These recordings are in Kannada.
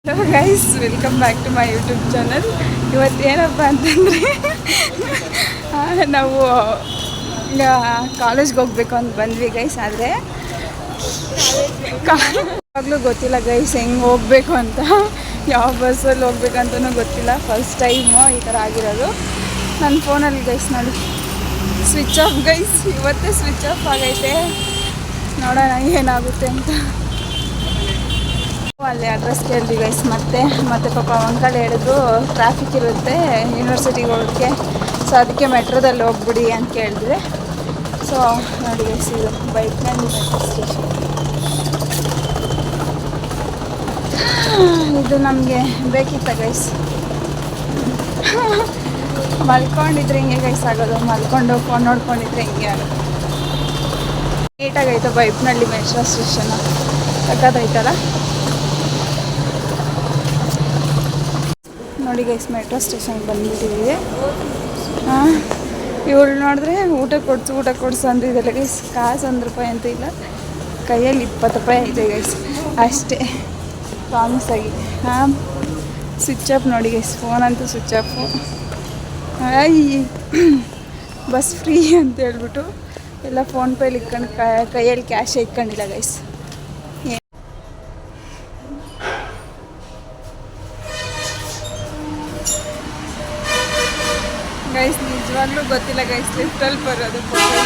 Hello guys, welcome back to my YouTube channel. ಇವತ್ತೇನಪ್ಪ ಅಂತಂದರೆ ನಾವು ಕಾಲೇಜ್ಗೆ ಹೋಗ್ಬೇಕು ಅಂತ ಬಂದ್ವಿ ಗೈಸ್. ಆದರೆ ಯಾವಾಗಲೂ ಗೊತ್ತಿಲ್ಲ ಗೈಸ್ ಹೆಂಗೆ ಹೋಗಬೇಕು ಅಂತ, ಯಾವ ಬಸ್ಸಲ್ಲಿ ಹೋಗ್ಬೇಕಂತನೂ ಗೊತ್ತಿಲ್ಲ. ಫಸ್ಟ್ ಟೈಮು ಈ ಥರ ಆಗಿರೋದು ನನ್ನ ಫೋನಲ್ಲಿ ಗೈಸ್. ನೋಡಿ, ಸ್ವಿಚ್ ಆಫ್ ಗೈಸ್, ಇವತ್ತೇ ಸ್ವಿಚ್ ಆಫ್ ಆಗೈತೆ. ನೋಡೋಣ ಏನಾಗುತ್ತೆ ಅಂತ. ಅಲ್ಲಿ ಅಡ್ರೆಸ್ ಕೇಳಿದ್ವಿ ಗೈಸ್. ಮತ್ತೆ ಪಾಪ ಅಂಕಲ್ ಹೇಳಿದ್ರು ಟ್ರಾಫಿಕ್ ಇರುತ್ತೆ ಯೂನಿವರ್ಸಿಟಿಗೆ ಹೋಗೋಕ್ಕೆ, ಸೊ ಅದಕ್ಕೆ ಮೆಟ್ರೋದಲ್ಲಿ ಹೋಗ್ಬಿಡಿ ಅಂತ ಕೇಳಿದ್ರೆ. ಸೊ ನೋಡಿ ಗೈಸ್, ಇದು ಬೈಕ್ನಲ್ಲಿ ಮೆಟ್ರೋ ಸ್ಟೇಷನ್. ಇದು ನಮಗೆ ಬೇಕಿತ್ತ ಗೈಸ್. ಮಲ್ಕೊಂಡಿದ್ರೆ ಹಿಂಗೆ ಗೈಸ್ ಆಗೋದು, ಮಲ್ಕೊಂಡು ಫೋನ್ ನೋಡ್ಕೊಂಡಿದ್ರೆ ಹಿಂಗೆ ಆಗೋದು. ನೀಟಾಗೈತೆ ಬೈಕ್ನಲ್ಲಿ ಮೆಟ್ರೋ ಸ್ಟೇಷನ್ನು, ಸಕ್ಕತ್ತೈತಲ್ಲ. ನೋಡಿ ಗೈಸ್, ಮೆಟ್ರೋ ಸ್ಟೇಷನ್ಗೆ ಬಂದುಬಿಟ್ಟಿದ್ದೀವಿ. ಇವಳು ನೋಡಿದ್ರೆ ಊಟ ಕೊಡಿಸು ಅಂತಿದ್ದಲ್ಲ ಗೈಸ್. ಕಾಸು 1 ರೂಪಾಯಿ ಅಂತ ಇಲ್ಲ, ಕೈಯಲ್ಲಿ 20 ರೂಪಾಯಿ ಇದೆ ಗೈಸ್ ಅಷ್ಟೇ, ಪ್ರಾಮಿಸ್ ಆಗಿ. ಸ್ವಿಚ್ ಆಫ್ ನೋಡಿ ಗೈಸ್, ಫೋನ್ ಅಂತೂ ಸ್ವಿಚ್ ಆಫು. ಬಸ್ ಫ್ರೀ ಅಂತ ಹೇಳ್ಬಿಟ್ಟು ಎಲ್ಲ ಫೋನ್ಪೇಲಿ ಇಟ್ಕೊಂಡು ಕೈಯಲ್ಲಿ ಕ್ಯಾಶೇ ಇಟ್ಕೊಂಡಿಲ್ಲ ಗೈಸ್. ಗೈಸ್ ನಿಜವಾಗ್ಲೂ ಗೊತ್ತಿಲ್ಲ ಗೈಸ್, ಲಿಫ್ಟಲ್ಲಿ ಬರೋದು.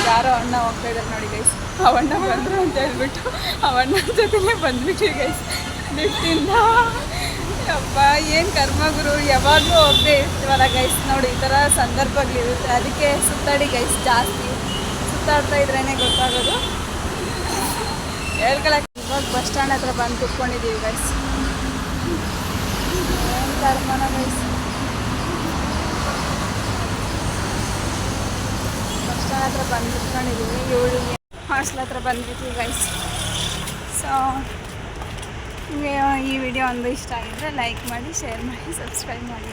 ಯಾರೋ ಅಣ್ಣ ಹೋಗ್ತಾ ಇದ್ದಾರೆ ನೋಡಿ ಗೈಸ್. ಅವಣ್ಣ ಬಂದರು ಅಂತ ಹೇಳ್ಬಿಟ್ಟು ಅವಣ್ಣ ಜೊತೆನೇ ಬಂದ್ಬಿಟ್ಟಿವಿ ಗೈಸ್ ಲಿಫ್ಟಿಂದ. ಅಪ್ಪ ಏನು ಕರ್ಮ ಗುರು, ಯಾವಾಗಲೂ ಹೋಗದೆ ಇರ್ತೀವಲ್ಲ ಗೈಸ್. ನೋಡಿ ಈ ಥರ ಸಂದರ್ಭಗಳಿರುತ್ತೆ, ಅದಕ್ಕೆ ಸುತ್ತಾಡಿ ಗೈಸ್. ಜಾಸ್ತಿ ಸುತ್ತಾಡ್ತಾ ಇದ್ರೇ ಗೊತ್ತಾಗೋದು. ಹೇಳ್ಕೊಳಕ್ಕೆ ಇವಾಗ ಬಸ್ ಸ್ಟ್ಯಾಂಡ್ ಹತ್ರ ಬಂದು ಕುತ್ಕೊಂಡಿದ್ದೀವಿ ಗೈಸ್. ಏನು ಕರ್ಮನ ಗೈಸ್. ಬಸ್ ಸ್ಟ್ಯಾಂಡ್ ಹತ್ರ ಬಂದು ಕುತ್ಕೊಂಡಿದ್ದೀವಿ. ಇವಳಿಗೆ ಹಾಸ್ಟೆಲ್ ಹತ್ರ ಬಂದ್ಬಿಟ್ವಿ ಗೈಸ್. ಸೊ ನಿಮಗೆ ಈ ವಿಡಿಯೋ ಒಂದು ಇಷ್ಟ ಆಗಿದ್ರೆ ಲೈಕ್ ಮಾಡಿ, ಶೇರ್ ಮಾಡಿ, ಸಬ್ಸ್ಕ್ರೈಬ್ ಮಾಡಿ.